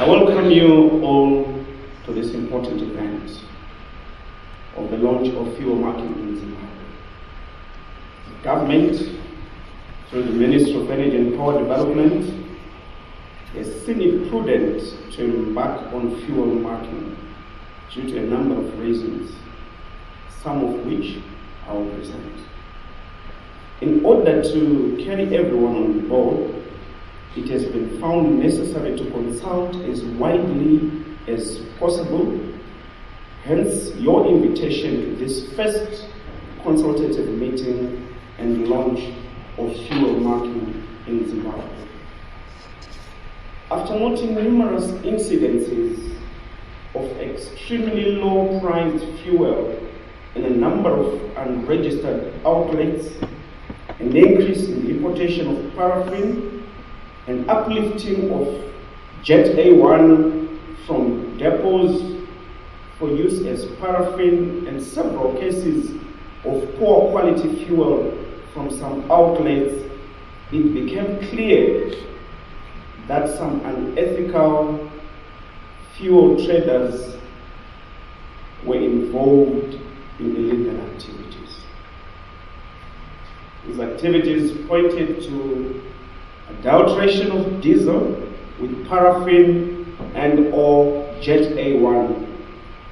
I welcome you all to this important event of the launch of fuel marketing in Zimbabwe. The government, through the Ministry of Energy and Power Development, has seen it prudent to embark on fuel marketing due to a number of reasons, some of which I will present. In order to carry everyone on board, it has been found necessary to consult as widely as possible. Hence, your invitation to this first consultative meeting and launch of fuel marketing in Zimbabwe. After noting numerous incidences of extremely low-priced fuel in a number of unregistered outlets, an increase in the importation of paraffin, and uplifting of Jet A1 from depots for use as paraffin, and several cases of poor quality fuel from some outlets, it became clear that some unethical fuel traders were involved in illegal activities. These activities pointed to adulteration of diesel with paraffin and or Jet A1,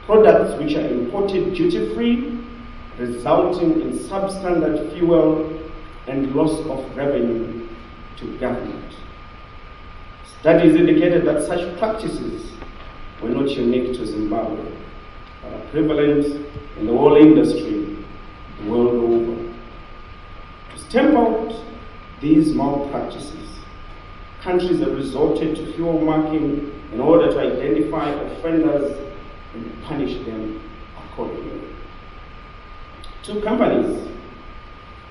products which are imported duty-free, resulting in substandard fuel and loss of revenue to government. Studies indicated that such practices were not unique to Zimbabwe, but are prevalent in the whole industry the world over. To stamp out these malpractices, countries have resorted to fuel marking in order to identify offenders and punish them accordingly. Two companies,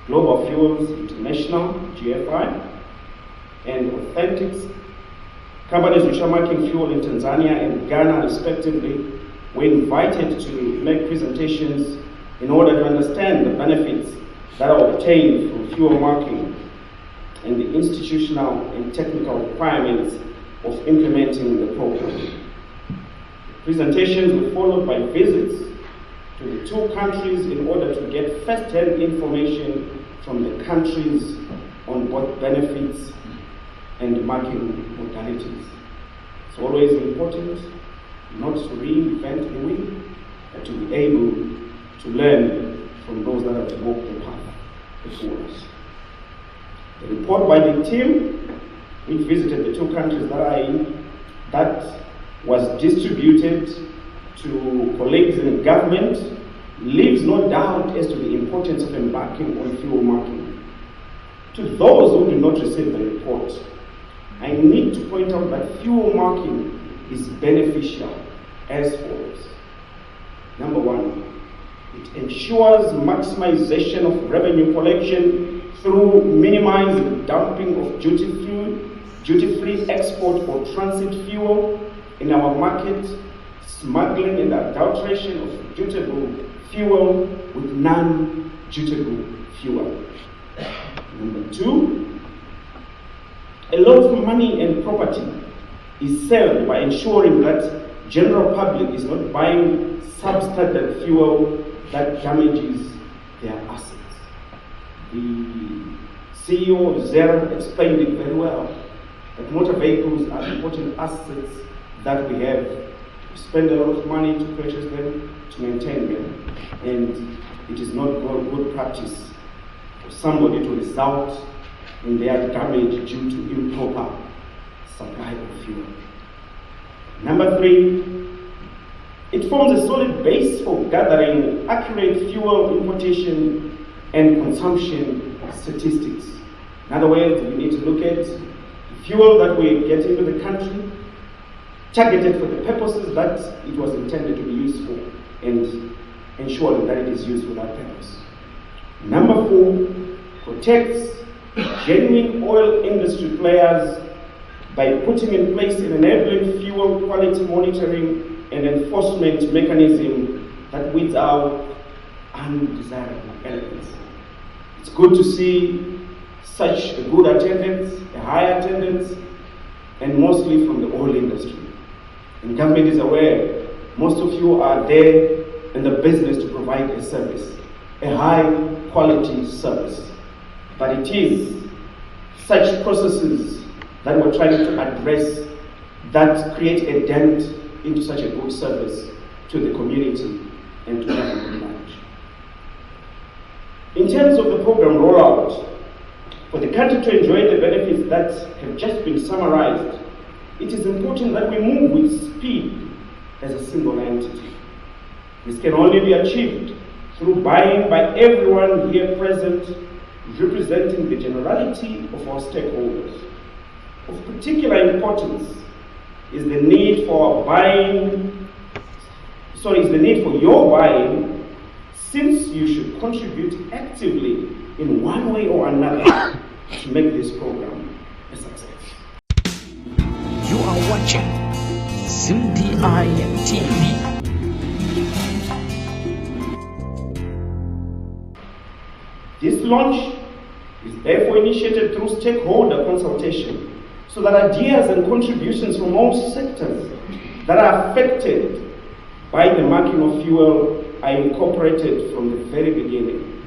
Global Fuels International, GFI, and Authentics, companies which are marking fuel in Tanzania and Ghana respectively, were invited to make presentations in order to understand the benefits that are obtained from fuel marking and the institutional and technical requirements of implementing the program. Presentations were followed by visits to the two countries in order to get first-hand information from the countries on both benefits and marking modalities. It's always important not to reinvent the wheel, but to be able to learn from those that have walked the path before us. The report by the team which visited the two countries that was distributed to colleagues in government leaves no doubt as to the importance of embarking on fuel marking. To those who do not receive the report, I need to point out that fuel marking is beneficial as follows. Number one, it ensures maximization of revenue collection through minimizing dumping of duty-free export or transit fuel in our market, smuggling and adulteration of dutiable fuel with non-dutiable fuel. Number two, a lot of money and property is saved by ensuring that general public is not buying substandard fuel that damages their assets. The CEO of ZER explained it very well, that motor vehicles are important assets that we have. We spend a lot of money to purchase them, to maintain them, and it is not good practice for somebody to result in their damage due to improper supply of fuel. Number three, it forms a solid base for gathering accurate fuel importation and consumption statistics. In other words, we need to look at the fuel that we get into the country, targeted for the purposes that it was intended to be used for, and ensuring that it is used for that purpose. Number four, protects genuine oil industry players by putting in place an enabling fuel quality monitoring and enforcement mechanism that weeds out undesirable elements. It's good to see such a good attendance, a high attendance, and mostly from the oil industry. And government is aware, most of you are there in the business to provide a service, a high quality service. But it is such processes that we're trying to address that create a dent into such a good service to the community and to government at large. In terms of the program rollout, for the country to enjoy the benefits that have just been summarized, it is important that we move with speed as a single entity. This can only be achieved through buy-in by everyone here present, representing the generality of our stakeholders. Of particular importance is the need for your buy-in, since you should contribute actively in one way or another to make this program a success. You are watching ZimdiTv. This launch is therefore initiated through stakeholder consultation, so that ideas and contributions from all sectors that are affected by the marking of fuel are incorporated from the very beginning.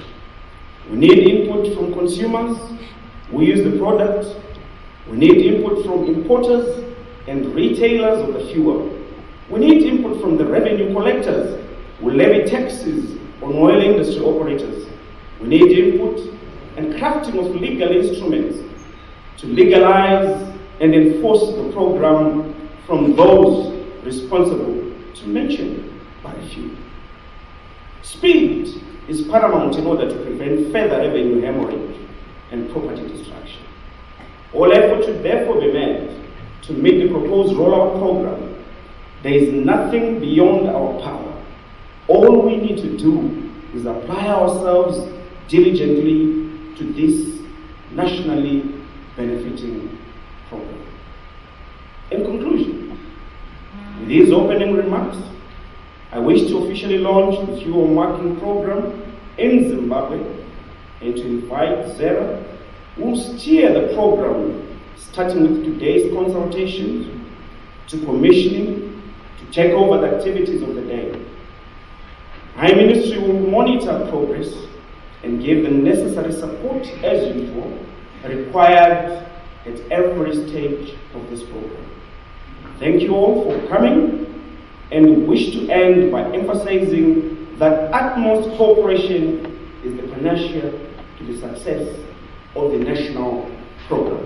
We need input from consumers who use the product. We need input from importers and retailers of the fuel. We need input from the revenue collectors who levy taxes on oil industry operators. We need input and crafting of legal instruments to legalize and enforce the program from those responsible to mention biofuel. Speed is paramount in order to prevent further revenue hemorrhage and property destruction. All effort should therefore be made to meet the proposed rollout program. There is nothing beyond our power. All we need to do is apply ourselves diligently to this nationally benefiting program. In conclusion, with these opening remarks, I wish to officially launch the fuel marking program in Zimbabwe and to invite Zara, who will steer the program, starting with today's consultations, to commissioning, to take over the activities of the day. My ministry will monitor progress and give the necessary support, as usual, required at every stage of this program. Thank you all for coming, and wish to end by emphasizing that utmost cooperation is the panacea to the success of the national program.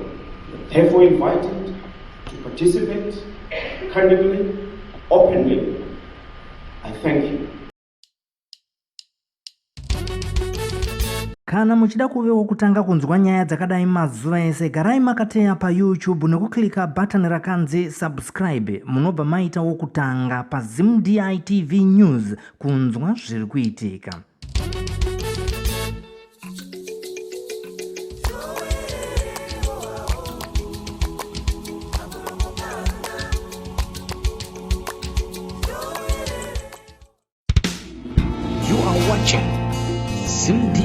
You're therefore invited to participate candidly, openly. I thank you. Kana muchida kuvewo kutanga kunzwa nyaya dzakadai mazuva ese, garai makateya pa YouTube nekuklika button rakanzi subscribe. Munobva maita wokutanga pa ZimdiTv News kunzwa zviri kuitika. You are watching ZimdiTv.